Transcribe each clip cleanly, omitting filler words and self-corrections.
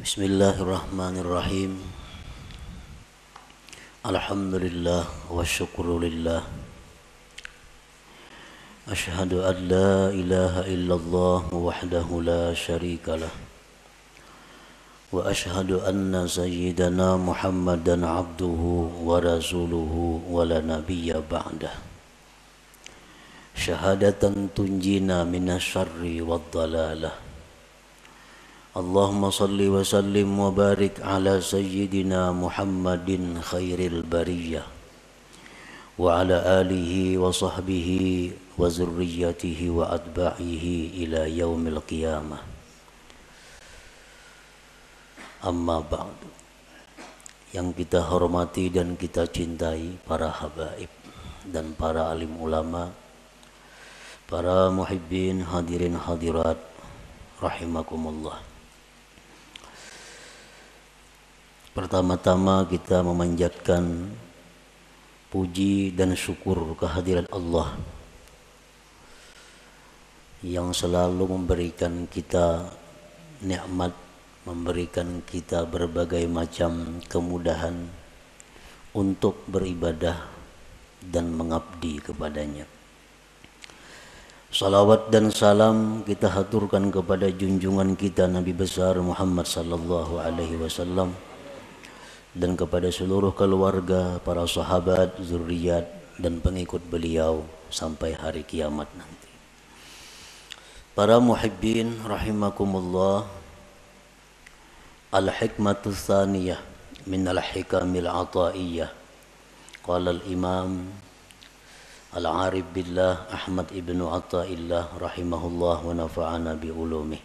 Bismillahirrahmanirrahim. Alhamdulillah wa syukrulillah. Ashhadu an la ilaha illallah wahdahu la syarikalah. Wa ashhadu anna sayyidana Muhammadan abduhu wa rasuluhu wa la nabiyya ba'dah. Syahadatan tunjina minasyarri wad dalalah. Allahumma salli wa sallim wa barik ala sayyidina Muhammadin khairil bariyah wa ala alihi wa sahbihi wa zurriyatihi wa atba'ihi ila yaumil qiyamah. Amma ba'du. Yang kita hormati dan kita cintai para habaib dan para alim ulama, para muhibbin hadirin hadirat rahimakumullah. Pertama-tama kita memanjatkan puji dan syukur kehadirat Allah yang selalu memberikan kita nikmat, memberikan kita berbagai macam kemudahan untuk beribadah dan mengabdi kepadanya. Salawat dan salam kita haturkan kepada junjungan kita Nabi besar Muhammad sallallahu alaihi wasallam dan kepada seluruh keluarga, para sahabat, zuriat dan pengikut beliau sampai hari kiamat nanti. Para muhibbin rahimakumullah, al-hikmatu tsaniyah min al-hikamil ataiyah. Qala al-imam al-arif billah Ahmad ibnu Athaillah rahimahullah wa nafa'ana bi ulumih.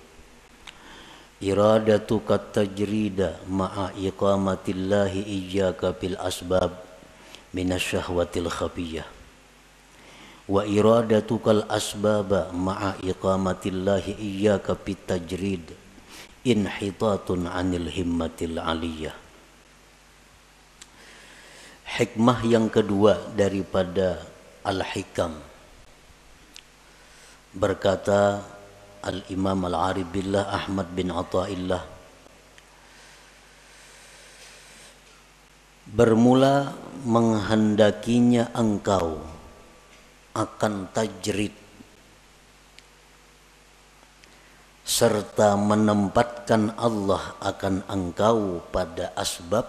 Iradatuka tajrida ma'a iqamatillahi iyyaka bil asbab minasyahwatil khafiyah wa iradatukal asbaba ma'a iqamatillahi iyyaka bit tajrid inhitatun anil himmatil aliyah. Hikmah yang kedua daripada al-hikam, berkata Al-Imam Al-Arif Billah Ahmad bin Athaillah, bermula menghendakinya engkau akan tajrid serta menempatkan Allah akan engkau pada asbab,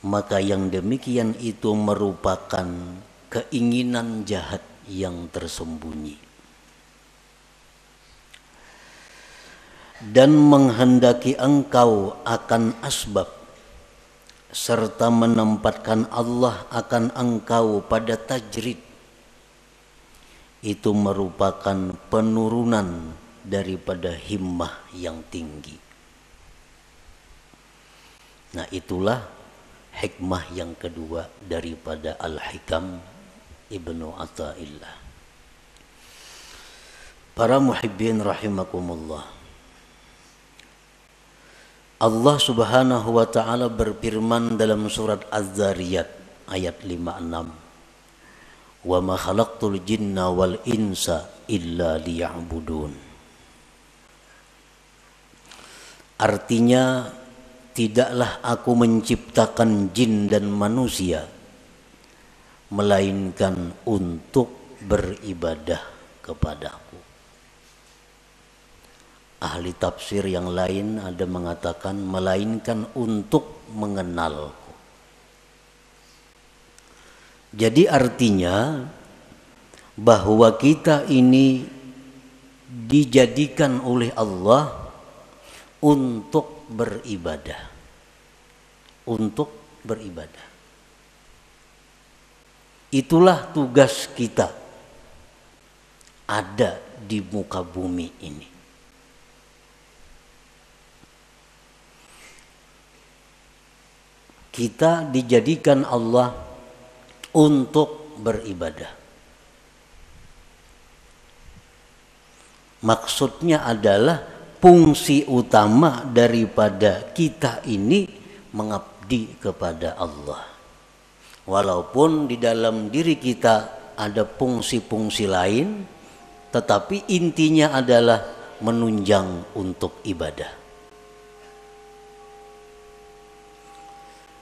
maka yang demikian itu merupakan keinginan jahat yang tersembunyi. Dan menghendaki engkau akan asbab serta menempatkan Allah akan engkau pada tajrid, itu merupakan penurunan daripada himmah yang tinggi. Nah, itulah hikmah yang kedua daripada Al-Hikam Ibnu Athaillah. Para muhibbin rahimakumullah, Allah subhanahu wa ta'ala berfirman dalam surat Az-Zariyat ayat 56, wa ma khalaqtul jinna wal insa illa liya'budun. Artinya, tidaklah aku menciptakan jin dan manusia melainkan untuk beribadah kepadaku. Ahli tafsir yang lain ada mengatakan melainkan untuk mengenalku. Jadi artinya bahwa kita ini dijadikan oleh Allah untuk beribadah. Untuk beribadah. Itulah tugas kita ada di muka bumi ini. Kita dijadikan Allah untuk beribadah. Maksudnya adalah fungsi utama daripada kita ini mengabdi kepada Allah. Walaupun di dalam diri kita ada fungsi-fungsi lain, tetapi intinya adalah menunjang untuk ibadah.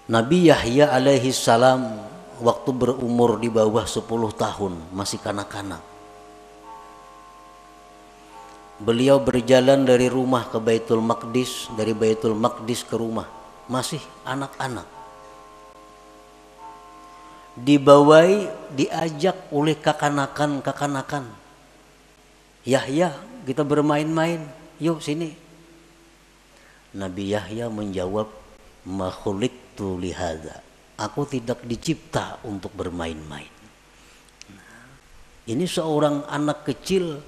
Nabi Yahya alaihi salam waktu berumur di bawah 10 tahun, masih kanak-kanak. Beliau berjalan dari rumah ke Baitul Maqdis, dari Baitul Maqdis ke rumah, masih anak-anak. Dibawai, diajak oleh kekanakan. Yahya, kita bermain-main, yuk sini. Nabi Yahya menjawab, ma khuliqtu lihadza. Aku tidak dicipta untuk bermain-main. Ini seorang anak kecil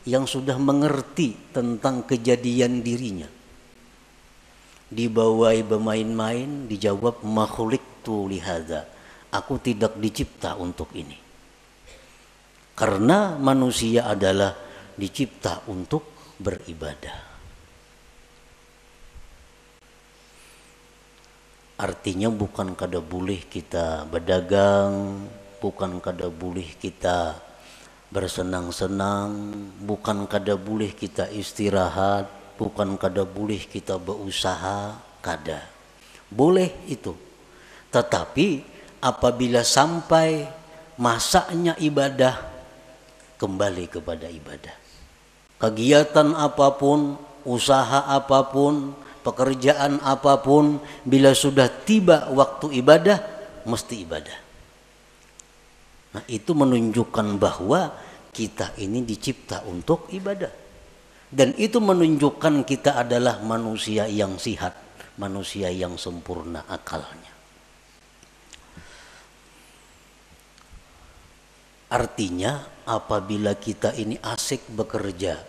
yang sudah mengerti tentang kejadian dirinya. Dibawai bermain-main, dijawab ma khuliqtu lihadza. Aku tidak dicipta untuk ini. Karena manusia adalah dicipta untuk beribadah. Artinya bukan kada boleh kita berdagang, bukan kada boleh kita bersenang-senang, bukan kada boleh kita istirahat, bukan kada boleh kita berusaha, kada. Boleh itu. Tetapi apabila sampai masanya ibadah, kembali kepada ibadah. Kegiatan apapun, usaha apapun, pekerjaan apapun, bila sudah tiba waktu ibadah, mesti ibadah. Nah, itu menunjukkan bahwa kita ini dicipta untuk ibadah. Dan itu menunjukkan kita adalah manusia yang sihat, manusia yang sempurna akalnya. Artinya apabila kita ini asik bekerja,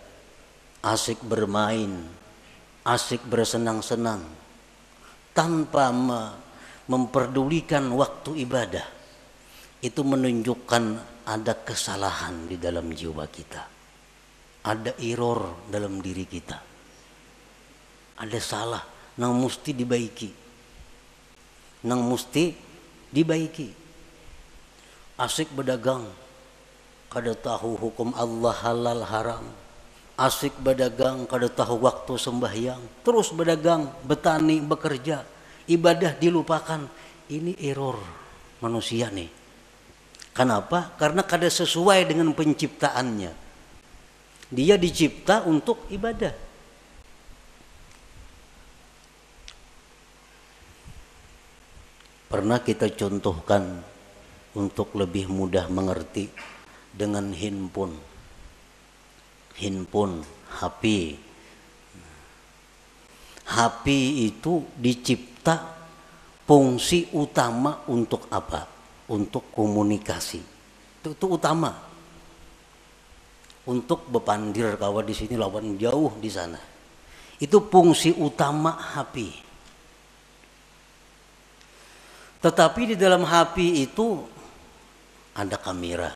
asik bermain, asik bersenang-senang, tanpa memperdulikan waktu ibadah, itu menunjukkan ada kesalahan di dalam jiwa kita. Ada error dalam diri kita. Ada salah, yang mesti dibaiki. Yang mesti dibaiki. Asik berdagang, kada tahu hukum Allah halal haram. Asik berdagang, kada tahu waktu sembahyang. Terus berdagang, bertani, bekerja. Ibadah dilupakan. Ini error manusia nih. Kenapa? Karena kada sesuai dengan penciptaannya. Dia dicipta untuk ibadah. Pernah kita contohkan untuk lebih mudah mengerti dengan handphone, HP. HP itu dicipta fungsi utama untuk apa? Untuk komunikasi. Itu utama. Untuk bepandir kawan di sini lawan jauh di sana. Itu fungsi utama HP. Tetapi di dalam HP itu ada kamera.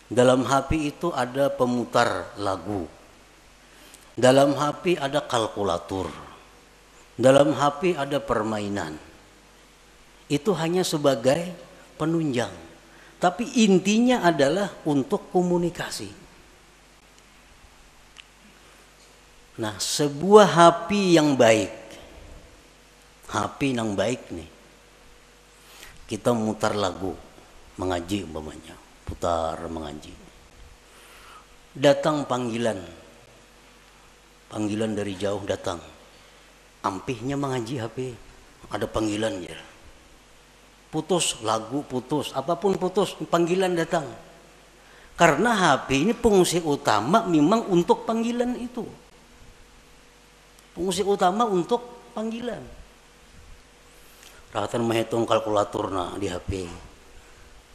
Dalam HP itu ada pemutar lagu. Dalam HP ada kalkulator. Dalam HP ada permainan. Itu hanya sebagai penunjang. Tapi intinya adalah untuk komunikasi. Nah, sebuah HP yang baik. HP yang baik nih. Kita mutar lagu, mengaji umpamanya, putar mengaji. Datang panggilan dari jauh datang. Ampihnya mengaji HP, ada panggilan ya. Putus lagu, putus, apapun putus, panggilan datang. Karena HP ini fungsi utama memang untuk panggilan itu. Fungsi utama untuk panggilan. Rawatan menghitung kalkulator di HP.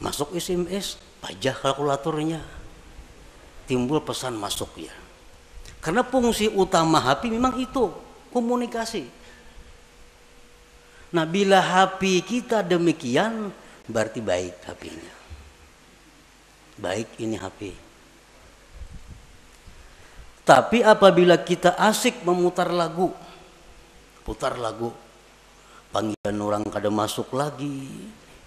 Masuk SMS, pajak kalkulatornya. Timbul pesan masuk ya. Karena fungsi utama HP memang itu, komunikasi. Nah, bila HP kita demikian, berarti baik HP-nya. Baik ini HP. Tapi apabila kita asik memutar lagu, putar lagu, panggilan orang kada masuk lagi,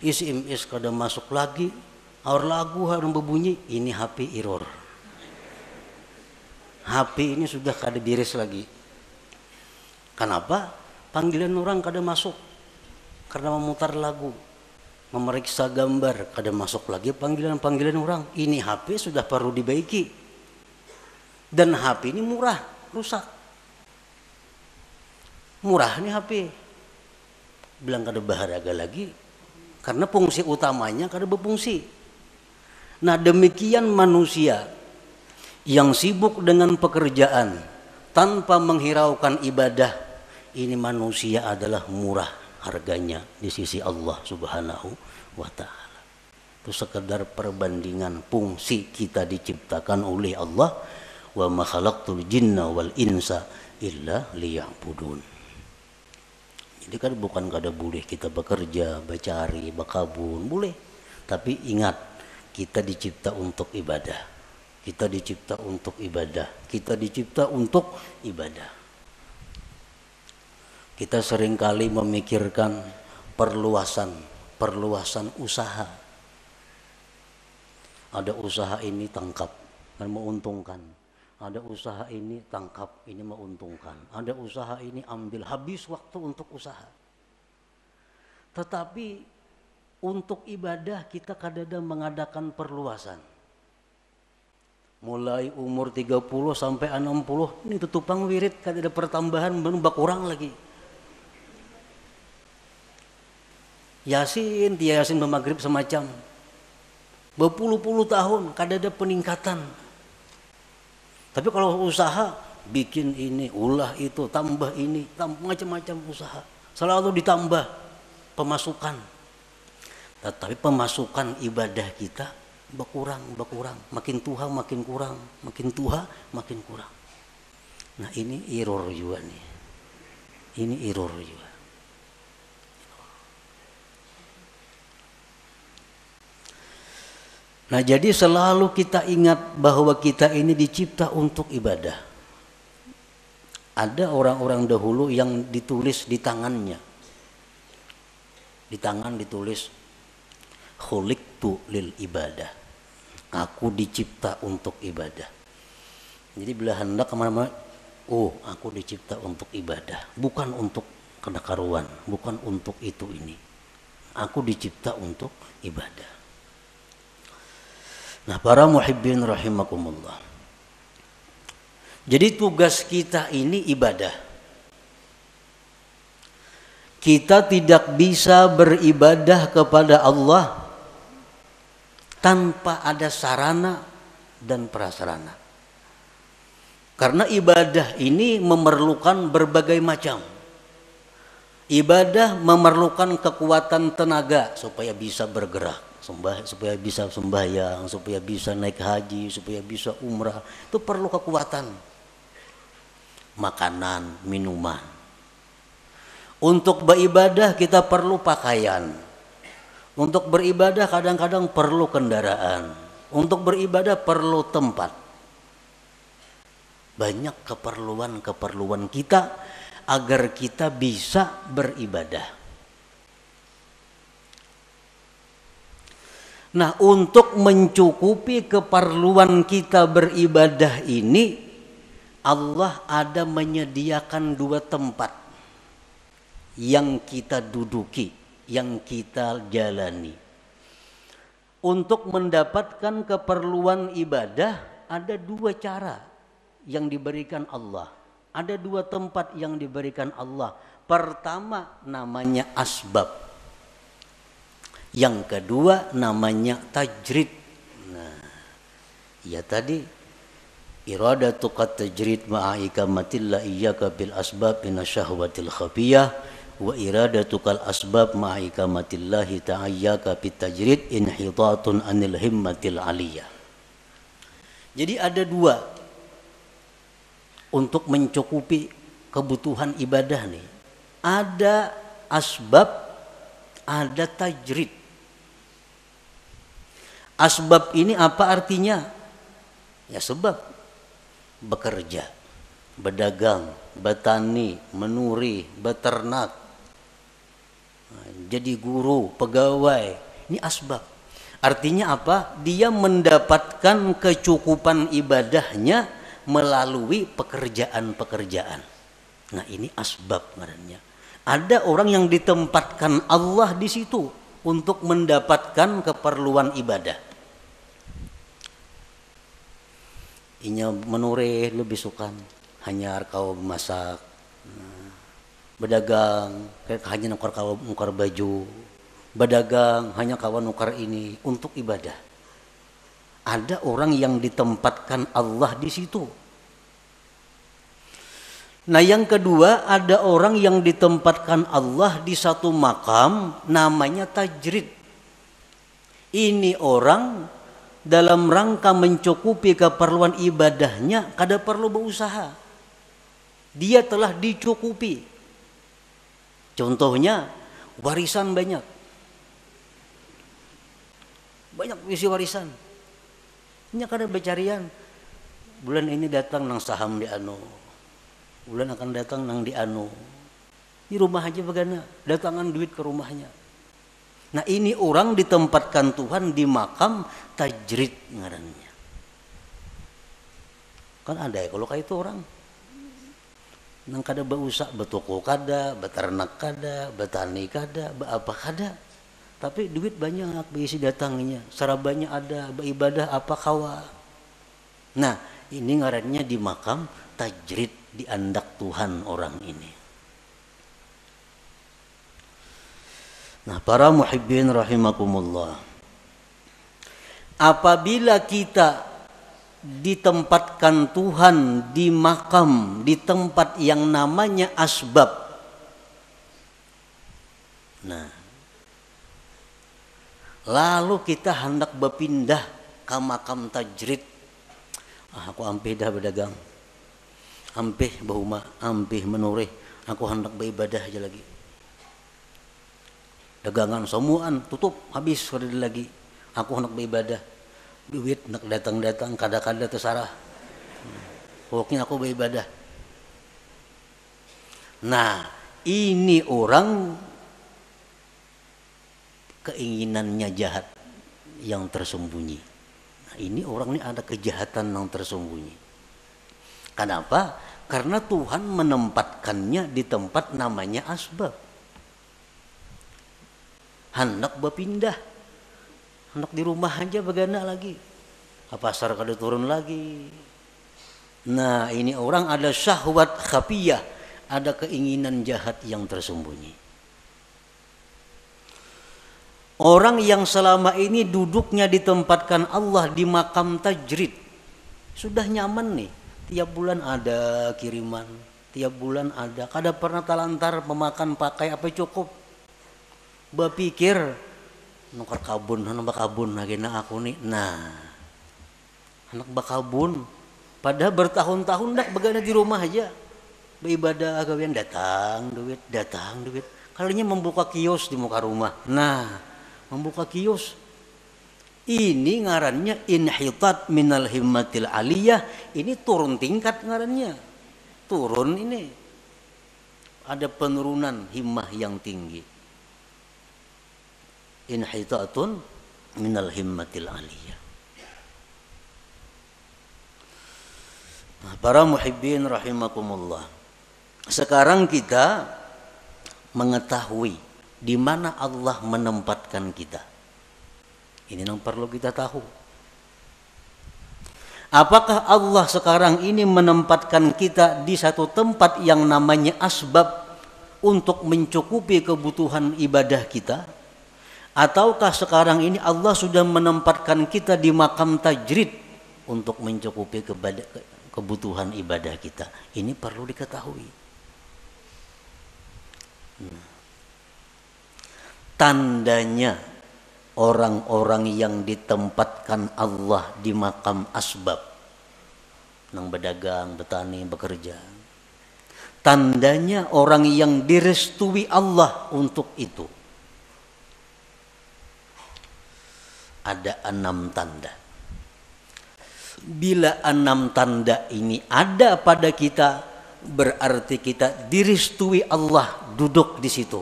SMS kada masuk lagi, aur lagu harus berbunyi, ini HP error. HP ini sudah kada beres lagi. Kenapa? Panggilan orang kada masuk. Karena memutar lagu, memeriksa gambar, kada masuk lagi panggilan-panggilan orang. Ini HP sudah perlu dibaiki. Dan HP ini murah, rusak. Murah nih HP. Bilang kada berharga lagi. Karena fungsi utamanya kada berfungsi. Nah demikian manusia yang sibuk dengan pekerjaan tanpa menghiraukan ibadah, ini manusia adalah murah harganya di sisi Allah Subhanahu wa ta'ala. Itu sekedar perbandingan fungsi kita diciptakan oleh Allah, wa ma khalaqtul jinna wal insa illa liya'budun. Jadi kan bukan kada boleh kita bekerja, bercari, berkabun, boleh. Tapi ingat, kita dicipta untuk ibadah. Kita dicipta untuk ibadah. Kita dicipta untuk ibadah. Kita seringkali memikirkan perluasan usaha. Ada usaha ini tangkap dan menguntungkan. Ada usaha ini tangkap, ini menguntungkan. Ada usaha ini ambil, habis waktu untuk usaha. Tetapi untuk ibadah kita kadang-kadang mengadakan perluasan. Mulai umur 30 sampai 60, ini tutupang wirid kadang-kadang pertambahan berkurang lagi. Yasin, dia Yasin bermaghrib semacam. Berpuluh-puluh tahun, kadang ada peningkatan. Tapi kalau usaha, bikin ini, ulah itu, tambah ini, macam-macam usaha. Selalu ditambah pemasukan. Tetapi pemasukan ibadah kita berkurang. Makin tua makin kurang, makin tua makin kurang. Nah ini error juga nih. Ini error juga. Nah jadi selalu kita ingat bahwa kita ini dicipta untuk ibadah. Ada orang-orang dahulu yang ditulis di tangannya. Di tangan ditulis khuliqtu lil ibadah. Aku dicipta untuk ibadah. Jadi bila hendak kemana-mana, oh aku dicipta untuk ibadah. Bukan untuk kedakaruan, bukan untuk itu ini. Aku dicipta untuk ibadah. Nah para muhibbin rahimakumullah. Jadi tugas kita ini ibadah. Kita tidak bisa beribadah kepada Allah tanpa ada sarana dan prasarana. Karena ibadah ini memerlukan berbagai macam. Ibadah memerlukan kekuatan tenaga supaya bisa bergerak. Supaya bisa sembahyang, supaya bisa naik haji, supaya bisa umrah, itu perlu kekuatan. Makanan, minuman. Untuk beribadah kita perlu pakaian. Untuk beribadah kadang-kadang perlu kendaraan. Untuk beribadah perlu tempat. Banyak keperluan kita agar kita bisa beribadah. Nah, untuk mencukupi keperluan kita beribadah ini, Allah ada menyediakan dua tempat yang kita duduki, yang kita jalani. Untuk mendapatkan keperluan ibadah, ada dua cara yang diberikan Allah. Ada dua tempat yang diberikan Allah. Pertama namanya asbab. Yang kedua namanya tajrid. Nah, ya tadi iradatu qad tajrid ma'a ikamatillah iyyaka bil asbab inna syahwatil khafiyah wa iradatu kal asbab ma'a ikamatillahi ta'ayyaka bit tajrid inhitatun anil himmatil aliyah. Jadi ada dua untuk mencukupi kebutuhan ibadah nih. Ada asbab, ada tajrid. Asbab ini apa artinya? Ya sebab. Bekerja, berdagang, bertani, menuri, beternak, jadi guru, pegawai. Ini asbab. Artinya apa? Dia mendapatkan kecukupan ibadahnya melalui pekerjaan-pekerjaan. Nah, ini asbab ngarannya. Ada orang yang ditempatkan Allah di situ untuk mendapatkan keperluan ibadah. Inya menureh lebih sukan, hanya kau masak, berdagang, kayak hanya nukar baju, berdagang hanya kawan nukar ini untuk ibadah. Ada orang yang ditempatkan Allah di situ. Nah, yang kedua, ada orang yang ditempatkan Allah di satu makam namanya tajrid. Ini orang dalam rangka mencukupi keperluan ibadahnya kada perlu berusaha. Dia telah dicukupi. Contohnya warisan banyak. Banyak isi warisan. Ini kada becarian. Bulan ini datang nang saham di anu. Bulan akan datang nang di anu. Di rumah aja begana, datangan duit ke rumahnya. Nah, ini orang ditempatkan Tuhan di makam tajrid ngarannya. Kan ada ya kalau kayak itu orang. Nang kada beusak, betoko kada, beternak kada, betani kada, apa kada. Tapi duit banyak beisi datangnya, sarabanya ada, beribadah apa kawa. Nah, ini ngarannya di makam tajrid, diandak Tuhan orang ini. Nah, para muhibbin rahimakumullah, apabila kita ditempatkan Tuhan di makam, di tempat yang namanya asbab, nah, lalu kita hendak berpindah ke makam tajrid. Aku ampih dah berdagang, ampih bahuma, ampih menureh, aku hendak beribadah aja lagi. Dagangan semuaan tutup habis kada lagi. Aku hendak beribadah. Duit nak datang-datang kada-kada terserah. Pokoknya aku beribadah. Nah, ini orang keinginannya jahat yang tersembunyi. Nah, ini orang ini ada kejahatan yang tersembunyi. Kenapa? Karena Tuhan menempatkannya di tempat namanya asbab. Hendak berpindah, hendak di rumah aja begana lagi, ke pasar kada turun lagi. Nah, ini orang ada syahwat khafiyah, ada keinginan jahat yang tersembunyi. Orang yang selama ini duduknya ditempatkan Allah di makam tajrid, sudah nyaman nih, tiap bulan ada kiriman, tiap bulan ada, kada pernah talantar memakan pakai apa cukup. Berpikir nukar kabun, anak bakabun lagi na aku nih. Nah, anak bakabun, padahal bertahun-tahun dak begana di rumah aja, beribadah gawean datang duit. Kalinya membuka kios di muka rumah. Nah, membuka kios, ini ngarannya inhitat minal himmatil aliyah. Ini turun tingkat ngarannya, turun ini, ada penurunan himmah yang tinggi. Inhitatun minal himmatil aliyah. Nah, para muhibbin rahimakumullah, sekarang kita mengetahui di mana Allah menempatkan kita. Ini yang perlu kita tahu. Apakah Allah sekarang ini menempatkan kita di satu tempat yang namanya asbab untuk mencukupi kebutuhan ibadah kita? Ataukah sekarang ini Allah sudah menempatkan kita di makam tajrid untuk mencukupi kebutuhan ibadah kita? Ini perlu diketahui. Tandanya orang-orang yang ditempatkan Allah di makam asbab, nang berdagang, bertani, bekerja, tandanya orang yang direstui Allah untuk itu. Ada 6 tanda. Bila 6 tanda ini ada pada kita, berarti kita direstui Allah duduk di situ.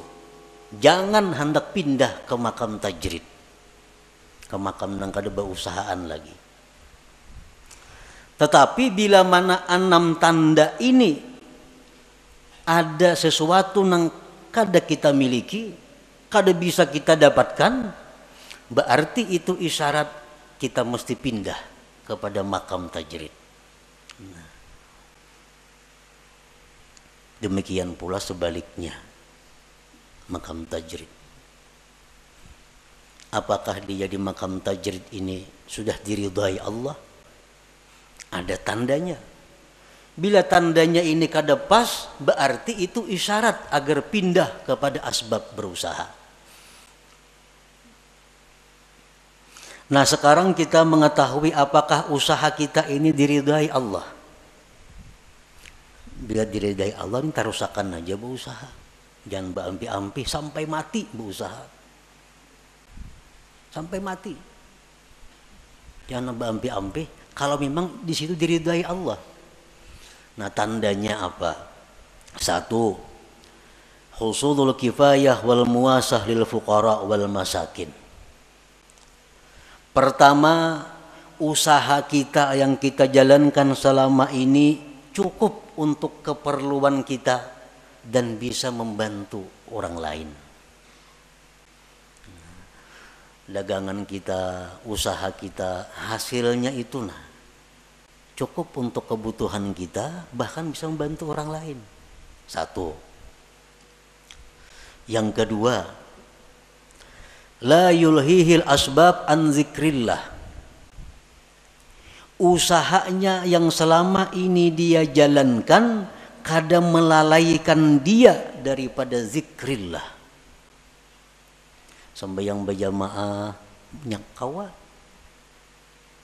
Jangan hendak pindah ke makam tajrid, ke makam yang kada berusahaan lagi. Tetapi bila mana 6 tanda ini ada sesuatu yang kada kita miliki, kada bisa kita dapatkan, berarti itu isyarat kita mesti pindah kepada makam tajrid. Demikian pula sebaliknya, makam tajrid. Apakah dia di makam tajrid ini sudah diridhai Allah? Ada tandanya. Bila tandanya ini kada pas, berarti itu isyarat agar pindah kepada asbab berusaha. Nah, sekarang kita mengetahui apakah usaha kita ini diridhai Allah. Bila diridhai Allah, ini tarusakan aja berusaha. Jangan berampi-ampi sampai mati berusaha. Sampai mati. Jangan berampi-ampi. Kalau memang di situ diridhai Allah. Nah, tandanya apa? 1. Husulul kifayah wal muasah lil fuqara wal masakin. Pertama, usaha kita yang kita jalankan selama ini cukup untuk keperluan kita dan bisa membantu orang lain. Dagangan kita, usaha kita, hasilnya itu cukup untuk kebutuhan kita, bahkan bisa membantu orang lain. 1. Yang kedua, la yulhihil asbab an zikrillah. Usahanya yang selama ini dia jalankan kadang melalaikan dia daripada zikrillah. Sembahyang berjamaah nyakawa,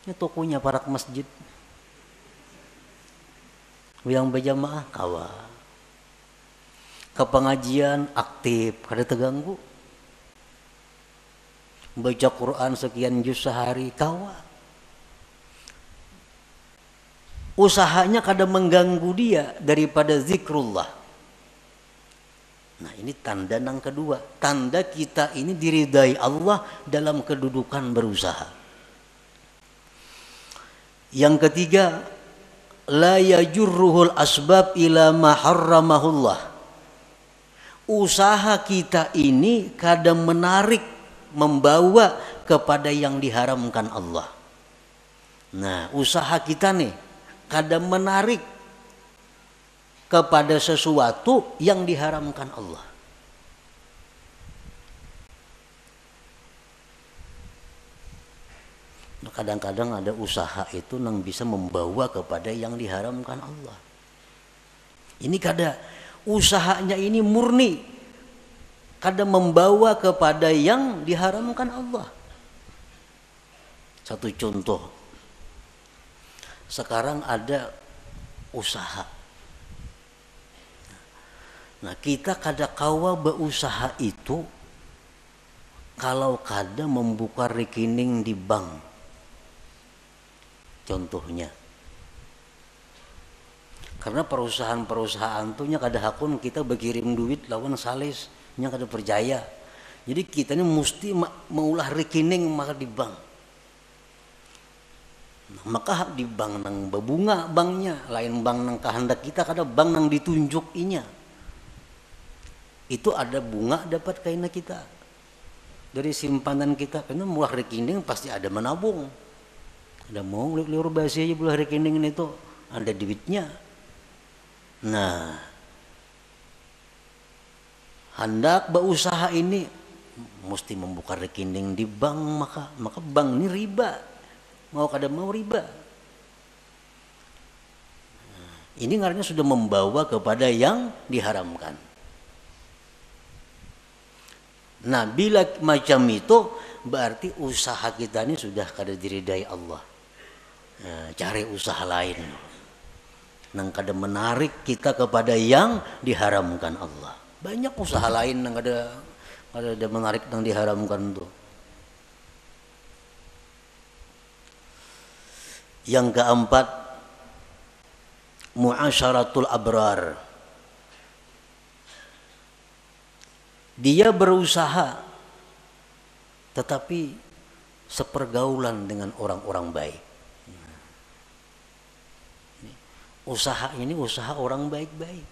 ini tokonya parak masjid. Yang berjamaah kawa. Ke pengajian aktif, kada terganggu. Baca Quran sekian juz sehari kawa. Usahanya kada mengganggu dia daripada zikrullah. Nah, ini tanda yang kedua. Tanda kita ini diridai Allah dalam kedudukan berusaha. Yang ketiga, la yajurruhul asbab ila ma harramahullah. Usaha kita ini kadang menarik, membawa kepada yang diharamkan Allah. Nah, usaha kita nih kadang menarik kepada sesuatu yang diharamkan Allah. Nah, kadang-kadang ada usaha itu yang bisa membawa kepada yang diharamkan Allah. Ini kada usahanya ini murni, kada membawa kepada yang diharamkan Allah. Satu contoh, sekarang ada usaha. Nah, kita kada kawa berusaha itu kalau kada membuka rekening di bank. Contohnya, karena perusahaan-perusahaan tuh nya kada hakun kita berkirim duit lawan sales nya kada percaya. Jadi kita ini mesti maulah rekening maka di bank. Nah, maka di bank nang berbunga banknya, lain bank nang kehendak kita, kada bank nang ditunjuk inya. Itu ada bunga dapat kaina kita dari simpanan kita, karena mulah rekening pasti ada menabung. Ada mau liur basi aja mulah rekening itu ada duitnya. Nah, hendak berusaha ini mesti membuka rekening di bank, maka bank ini riba, mau kada mau riba. Nah, ini ngarannya sudah membawa kepada yang diharamkan. Nah, bila macam itu berarti usaha kita ini sudah kada diridai Allah. Nah, cari usaha lain nang kada menarik kita kepada yang diharamkan Allah. Banyak usaha lain nang kada menarik nang diharamkan itu. Yang keempat, muasyaratul abrar. Dia berusaha tetapi sepergaulan dengan orang-orang baik. Usaha ini usaha orang baik-baik.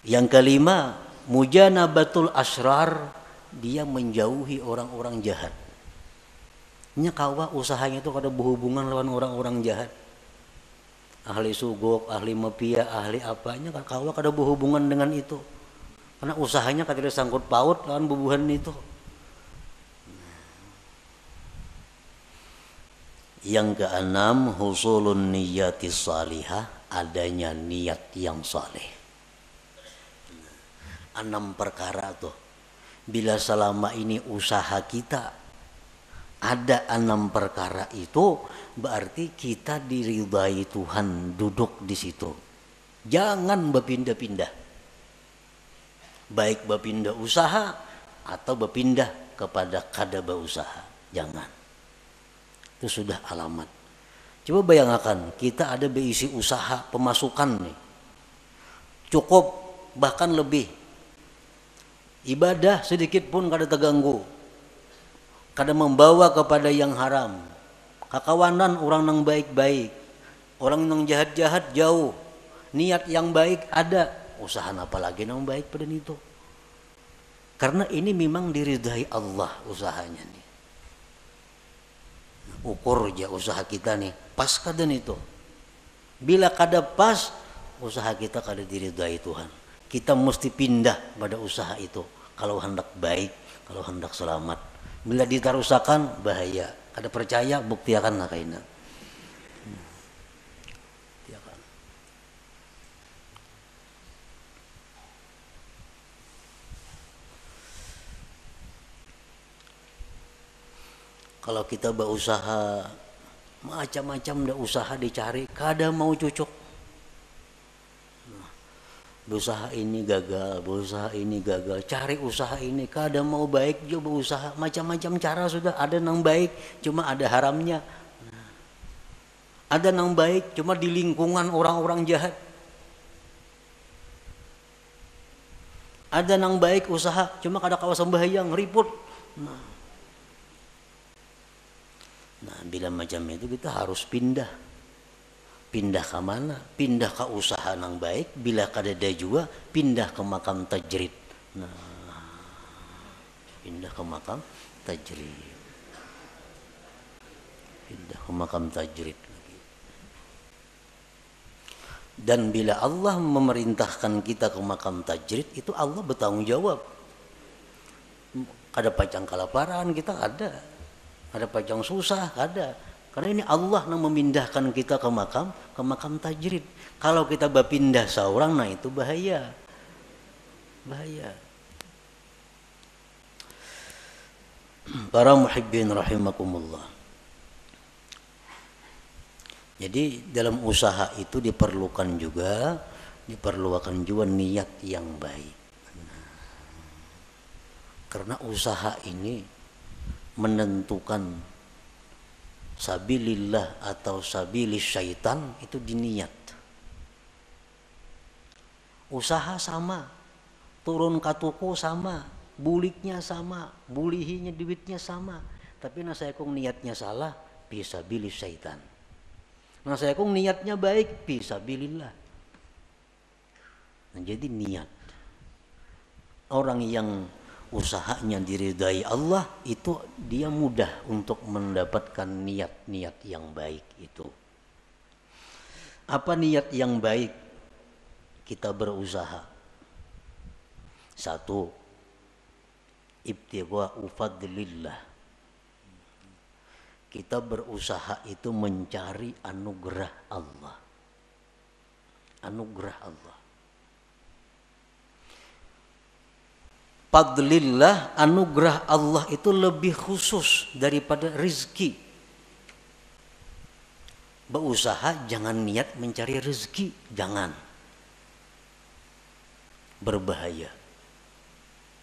Yang kelima, mujanabatul asrar, dia menjauhi orang-orang jahat. Nya kawa usahanya itu kada berhubungan lawan orang-orang jahat. Ahli sugok, ahli mafia, ahli apanya kawa kada berhubungan dengan itu. Karena usahanya kada sangkut paut lawan bubuhan itu. Yang keenam, husulun niyati salihah, adanya niat yang saleh. 6 perkara tuh. Bila selama ini usaha kita ada 6 perkara itu, berarti kita diridai Tuhan duduk di situ. Jangan berpindah-pindah. Baik berpindah usaha atau berpindah kepada kada berusaha. Jangan. Itu sudah alamat. Coba bayangkan, kita ada berisi usaha pemasukan nih. Cukup bahkan lebih. Ibadah sedikit pun kada terganggu. Kada membawa kepada yang haram. Kakawanan orang yang baik-baik. Orang yang jahat-jahat jauh. Niat yang baik ada. Usaha apalagi yang baik pada itu. Karena ini memang diridai Allah usahanya nih. Ukur aja usaha kita nih, pas kada itu. Bila kada pas, usaha kita kada diridai Tuhan. Kita mesti pindah pada usaha itu. Kalau hendak baik, kalau hendak selamat. Bila ditarusakan, bahaya. Kada percaya, buktiakan lah kaina. Kalau kita berusaha macam-macam dah usaha dicari, kada mau cocok. Berusaha ini gagal, berusaha ini gagal, cari usaha ini kada mau baik juga berusaha, macam-macam cara sudah ada nang baik, cuma ada haramnya. Ada nang baik, cuma di lingkungan orang-orang jahat. Ada nang baik usaha, cuma kada kawasan bahayang, ribut. Nah, bila macam itu kita harus pindah. Pindah ke mana? Pindah ke usaha yang baik. Bila kadada juga, pindah ke makam tajrid. Nah, pindah ke makam tajrid. Pindah ke makam tajrid. Dan bila Allah memerintahkan kita ke makam tajrid, itu Allah bertanggung jawab. Kada pacang kelaparan kita ada. Ada pajang susah, ada. Karena ini Allah yang memindahkan kita ke makam tajrid. Kalau kita berpindah seorang, nah itu bahaya. Bahaya. Para muhibbin rahimakumullah. Jadi dalam usaha itu diperlukan juga niat yang baik. Karena usaha ini menentukan sabilillah atau sabilis syaitan itu diniat. Usaha sama, turun katuku sama, buliknya sama, bulihinya duitnya sama, tapi saya kong niatnya salah, fisabilis syaitan. Saya kong niatnya baik, fisabilillah. Nah, jadi niat. Orang yang usahanya diridai Allah itu dia mudah untuk mendapatkan niat-niat yang baik itu. Apa niat yang baik? Kita berusaha. 1. Ibtigha'u fadlillah. Kita berusaha itu mencari anugerah Allah. Anugerah Allah. Fadlillah, anugerah Allah itu lebih khusus daripada rezeki. Berusaha jangan niat mencari rezeki, jangan. Berbahaya.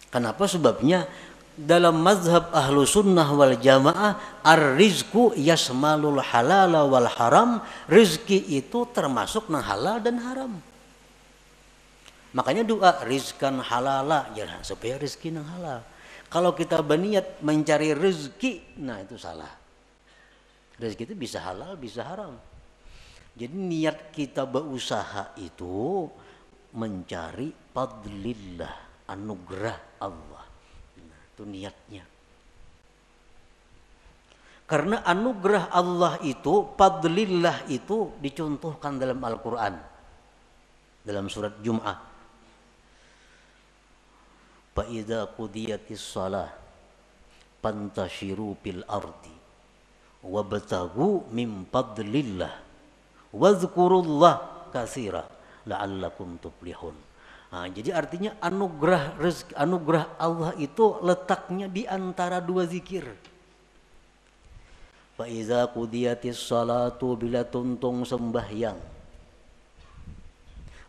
Kenapa? Sebabnya dalam mazhab ahlu sunnah wal jamaah, ar-rizku yasmalul halala wal haram. Rezeki itu termasuk nang halal dan haram. Makanya doa rizkan halala, ya, supaya rezeki yang halal. Kalau kita berniat mencari rezeki, nah itu salah. Rezeki itu bisa halal, bisa haram. Jadi niat kita berusaha itu mencari fadlillah, anugerah Allah. Nah, itu niatnya. Karena anugerah Allah itu, fadlillah itu dicontohkan dalam Al-Quran. Dalam surat Jum'ah. Fa'idha qudiyatis salah fantashiru fil ardi wabtaghu min fadlillah wazkurullah katsira la'allakum tuflihun. Nah, jadi artinya anugerah Allah itu letaknya di antara dua zikir. Fa iza qudiyatis salatu, bila tuntung sembahyang,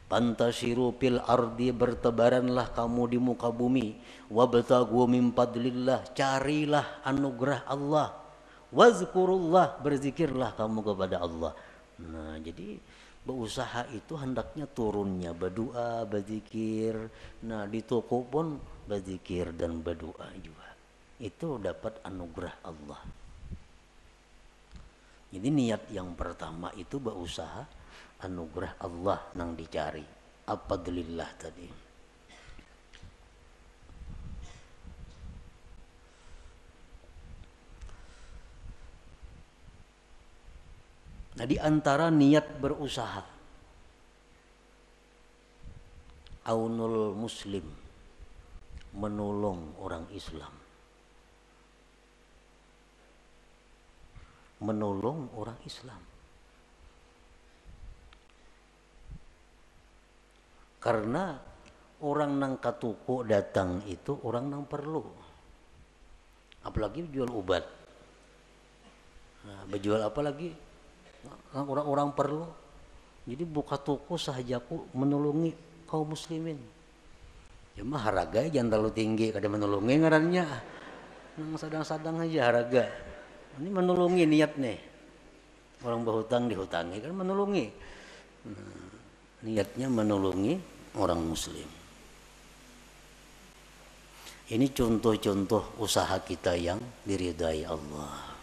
pantashiru fil ardi, bertebaranlah kamu di muka bumi, wabtaghu min fadlillah, carilah anugerah Allah, wazkurullah, berzikirlah kamu kepada Allah. Nah, jadi berusaha itu hendaknya turunnya berdoa, berzikir. Nah, di toko pun berzikir dan berdoa juga. Itu dapat anugerah Allah. Jadi niat yang pertama itu berusaha anugerah Allah nang dicari. Fadlillah tadi. Nah, di antara niat berusaha, aunul muslim, menolong orang Islam. Menolong orang Islam. Karena orang nang katuko datang itu orang nang perlu. Apalagi jual obat. Nah, berjual apa lagi? Orang-orang perlu. Jadi buka toko sahajaku menolongi kaum muslimin. Cuma harga jangan terlalu tinggi, kada menolongi ngarannya. Nang sadang-sadang aja harga. Ini menolongi niat nih. Orang berhutang dihutangi kan menolongi. Nah, niatnya menolongi orang muslim. Ini contoh-contoh usaha kita yang diridai Allah.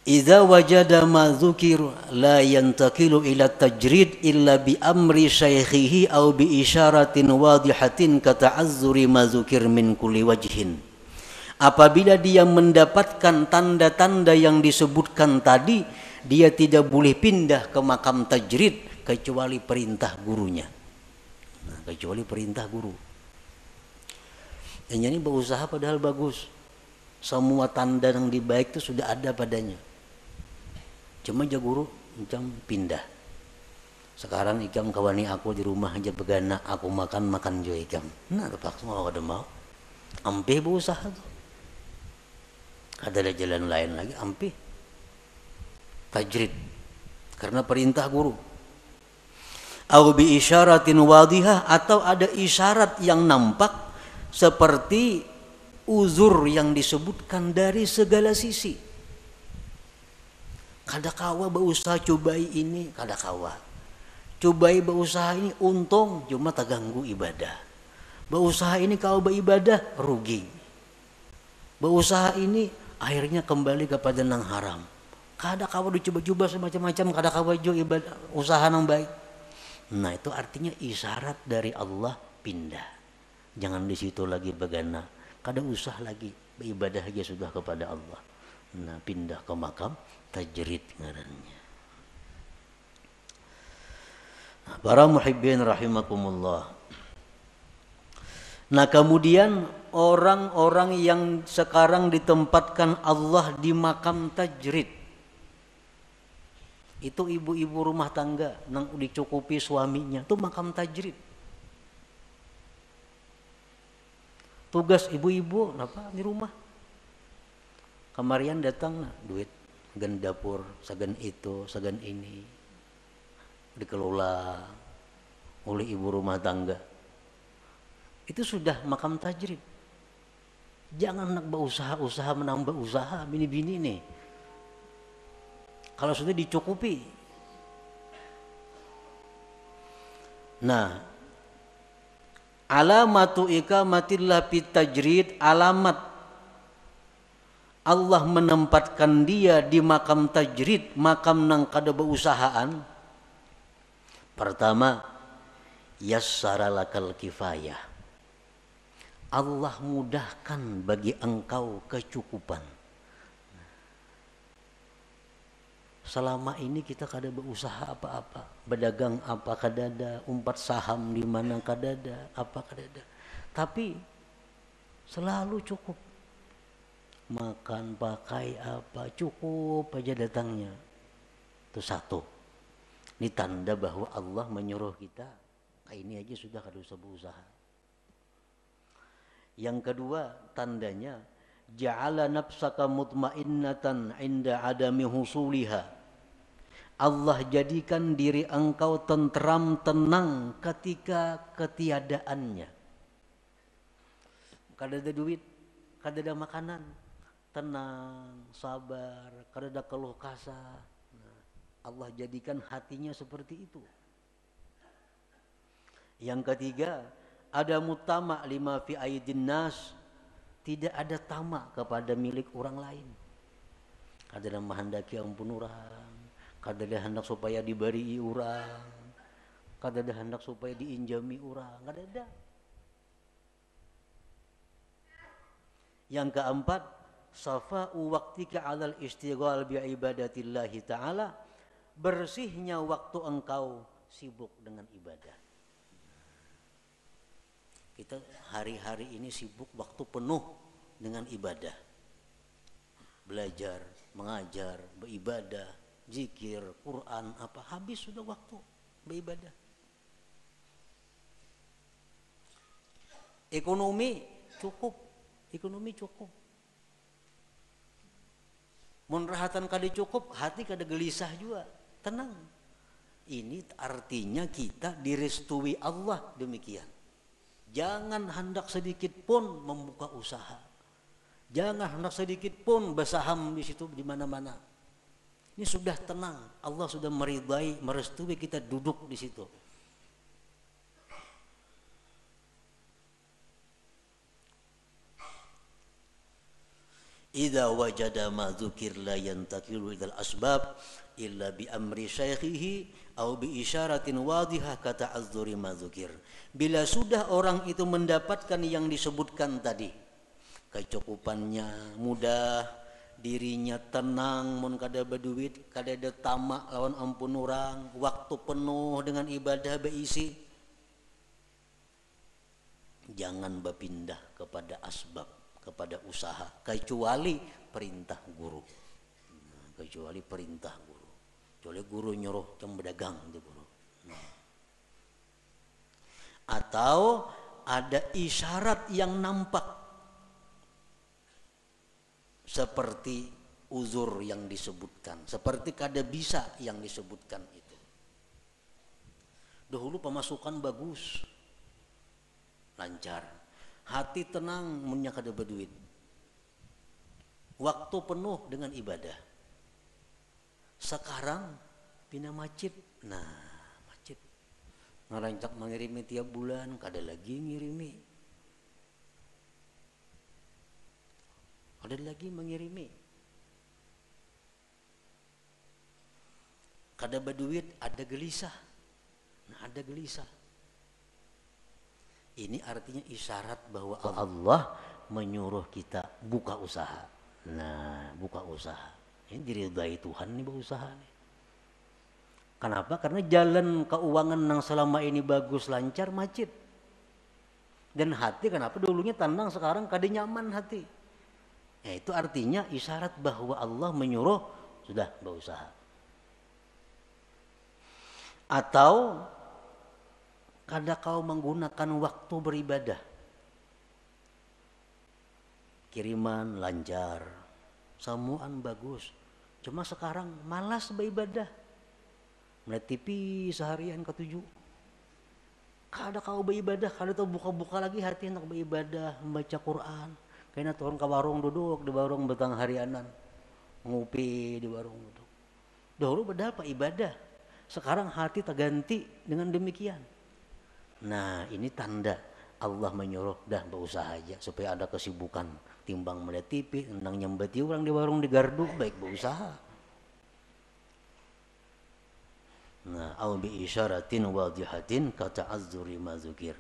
Idza wajada ma dzukir la yantakilu ila tajrid illa bi amri syaikhihi aw bi isyaratin wadihatin ka ta'azzuri ma dzukir min kulli wajhin. Apabila dia mendapatkan tanda-tanda yang disebutkan tadi, dia tidak boleh pindah ke makam tajrid kecuali perintah gurunya. Nah, kecuali perintah guru. Dan ini berusaha padahal bagus. Semua tanda yang baik itu sudah ada padanya. Cuma aja guru macam pindah. Sekarang ikam kawani aku di rumah aja begana, aku makan juga ikam. Nah, terpaksa mau ada mau. Ampe berusaha tuh. Ada jalan lain lagi, ampe. Tajrid. Karena perintah guru. Au bi isyaratin wadihah, atau ada isyarat yang nampak seperti uzur yang disebutkan dari segala sisi. Kada kawa berusaha cobai ini, kada kawa. Cobai berusaha ini untung, cuma tak ganggu ibadah. Berusaha ini kau beribadah rugi. Berusaha ini akhirnya kembali kepada nang haram. Kada kawa dicoba-coba semacam-macam, kada kawa jo ibadah usaha nang baik. Nah, itu artinya isyarat dari Allah pindah. Jangan di situ lagi begana. Kada usah lagi beribadah aja sudah kepada Allah. Nah, pindah ke makam tajrid ngarannya. Nah, para muhibbin rahimakumullah. Nah, kemudian orang-orang yang sekarang ditempatkan Allah di makam tajrid, itu ibu-ibu rumah tangga nang dicukupi suaminya, itu makam tajrid. Tugas ibu-ibu apa di rumah? Kamarian datang nah, duit sagan dapur, sagan itu, sagan ini dikelola oleh ibu rumah tangga. Itu sudah makam tajrid. Jangan nak berusaha menambah usaha bini-bini nih. Kalau sudah dicukupi. Nah, alamatu ikamatillah fit tajrid, alamat Allah menempatkan dia di makam tajrid, makam nang kada beusahaan. Pertama, yassara lakal kifayah. Allah mudahkan bagi engkau kecukupan. Selama ini kita kada berusaha apa-apa, berdagang apa kadada, umpat saham di mana kadada, apa kadada. Tapi selalu cukup. Makan, pakai apa, cukup aja datangnya. Itu satu. Ini tanda bahwa Allah menyuruh kita, ini aja sudah kada usah berusaha. Yang kedua, tandanya ja'ala nafsaka mutmainnatan 'inda adami husuliha. Allah jadikan diri engkau tentram, tenang ketika ketiadaannya. Kada ada duit, kada ada makanan, tenang, sabar, kada ada keluh kesah. Allah jadikan hatinya seperti itu. Yang ketiga, ada mutama lima fi aidin nas, tidak ada tamak kepada milik orang lain. Kada ada menghendaki ampun orang, kada ada hendak supaya diberi orang, kada ada hendak supaya diinjami orang, kada ada. Yang keempat, safa'u waqtika 'alal istighal bi ibadatillahi ta'ala, bersihnya waktu engkau sibuk dengan ibadah. Kita hari-hari ini sibuk waktu penuh dengan ibadah. Belajar, mengajar, beribadah, zikir, Quran, apa habis sudah waktu beribadah. Ekonomi cukup. Mun rahatan kada cukup, hati kada gelisah juga, tenang. Ini artinya kita direstui Allah demikian. Jangan hendak sedikit pun membuka usaha. Jangan hendak sedikit pun bersaham di situ di mana-mana. Ini sudah tenang, Allah sudah meridai, merestui kita duduk di situ. Idza wajada ma dzukir la yantakilu idal asbab illa bi amri syaikhihi au bi isyaratin wadihah kata'azzuri ma dzukir. Bila sudah orang itu mendapatkan yang disebutkan tadi, kecukupannya mudah, dirinya tenang, mun kada berduit, kada ada tamak lawan ampun orang, waktu penuh dengan ibadah beisi, jangan berpindah kepada asbab, kepada usaha, kecuali perintah guru. Kecuali perintah guru. Kecuali guru nyuruh yang berdagang itu guru. Atau ada isyarat yang nampak seperti uzur yang disebutkan, seperti kada bisa yang disebutkan itu. Dahulu pemasukan bagus, lancar, hati tenang, munnya kada berduit, waktu penuh dengan ibadah. Sekarang pindah masjid, masjid ngerancak mengirimi tiap bulan, kada lagi ngirimi, kada lagi mengirimi. Kada berduit, ada gelisah, ada gelisah. Ini artinya isyarat bahwa Allah menyuruh kita buka usaha. Buka usaha. Ini diridai Tuhan nih berusaha nih. Kenapa? Karena jalan keuangan yang selama ini bagus, lancar, macet. Dan hati kenapa dulunya tenang, sekarang kada nyaman hati. Itu artinya isyarat bahwa Allah menyuruh sudah berusaha. Atau kada kau menggunakan waktu beribadah, kiriman lancar, samuan bagus, cuma sekarang malas beribadah, melihat TV seharian ke-7, kada kau beribadah, kada tahu buka-buka lagi hati hendak beribadah, membaca Quran. Kayaknya turun ke warung, duduk di warung betang harianan, ngopi di warung duduk. Dahulu padahal pak ibadah, sekarang hati terganti dengan demikian. Ini tanda Allah menyuruh dah berusaha aja supaya ada kesibukan timbang melihat TV, nang nyembeti orang di warung di gardu, baik berusaha. Nah, au bi isyaratin wadihatin kata'azzuri ma dzukir.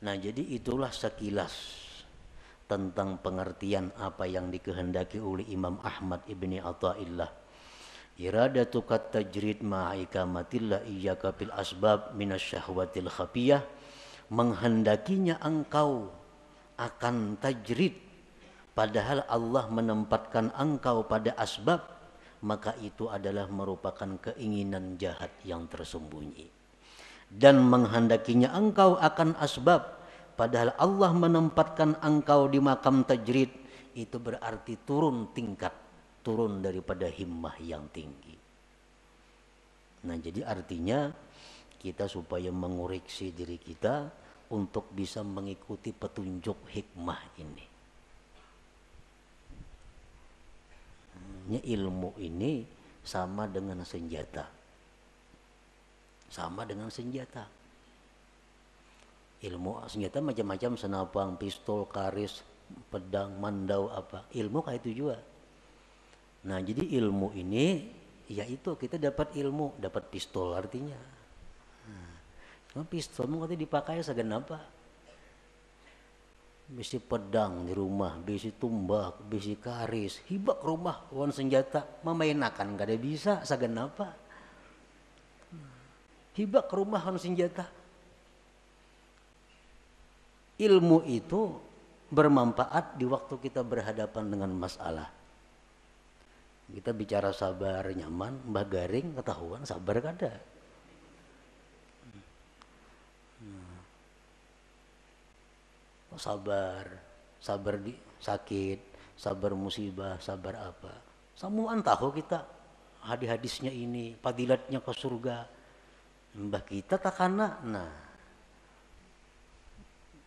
Nah, jadi itulah sekilas tentang pengertian apa yang dikehendaki oleh Imam Ahmad ibni Athaillah. Iradatu kat tajrid ma'ikamatillah iyyaka bil asbab minasyahwatil khafiyah. Menghendakinya engkau akan tajrid padahal Allah menempatkan engkau pada asbab, maka itu adalah merupakan keinginan jahat yang tersembunyi. Dan menghendakinya engkau akan asbab padahal Allah menempatkan engkau di makam tajrid, itu berarti turun tingkat, turun daripada himmah yang tinggi. Nah, jadi artinya kita supaya mengoreksi diri kita untuk bisa mengikuti petunjuk hikmah ini. Ilmu ini sama dengan senjata. Sama dengan senjata. Ilmu senjata macam-macam, senapang, pistol, karis, pedang, mandau apa. Ilmu kayak itu juga. Nah, jadi ilmu ini yaitu kita dapat ilmu, dapat pistol artinya. Nah, pistol mungkin dipakai segenapa. Bisi pedang di rumah, bisi tumbak, bisi karis, hibak rumah, wan senjata, memainakan kada bisa segenapa. Hibak rumah wan senjata. Ilmu itu bermanfaat di waktu kita berhadapan dengan masalah. Kita bicara sabar nyaman, mbah garing ketahuan sabar kada. Sabar di sakit, sabar musibah, sabar apa. Samuan tahu kita hadis-hadisnya ini, fadilatnya ke surga. Mbah kita takana, nah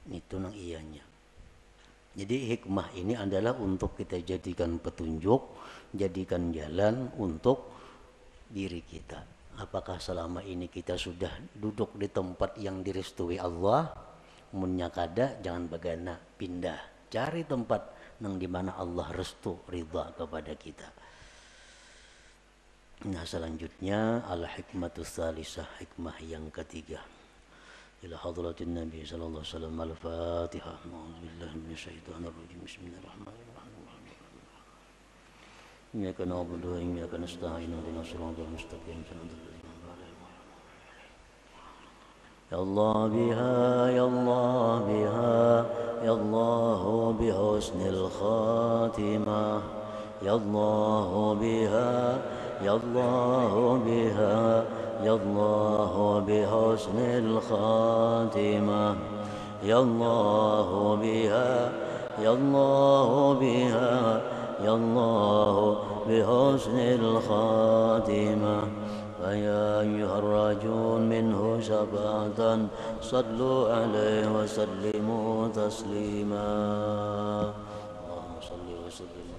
itu nang iyanya. Jadi hikmah ini adalah untuk kita jadikan petunjuk, jadikan jalan untuk diri kita. Apakah selama ini kita sudah duduk di tempat yang direstui Allah? Munnya kada, jangan bagana, pindah, cari tempat nang dimana Allah restu ridha kepada kita. Nah, selanjutnya al-hikmatus salisah, hikmah yang ketiga. Ila hadratin Nabi sallallahu alaihi wasallam, al-Fatihah. A'udzubillahi minasyaitonir rajim. Bismillahirrahmanirrahim. Iyyaka na'budu wa iyyaka nasta'in. Ihdinas siratal mustaqim. Ya Allah biha, ya Allah biha, ya Allah bihusnil khatimah. Ya Allah biha, ya Allah biha, ya Allah bihusnil khatimah. Ya Allah biha, ya Allah biha, ya Allah bihusnil khatimah. فيا أيها الراجون منه شفاعة صلوا عليه وسلموا تسليما اللهم صل وسلم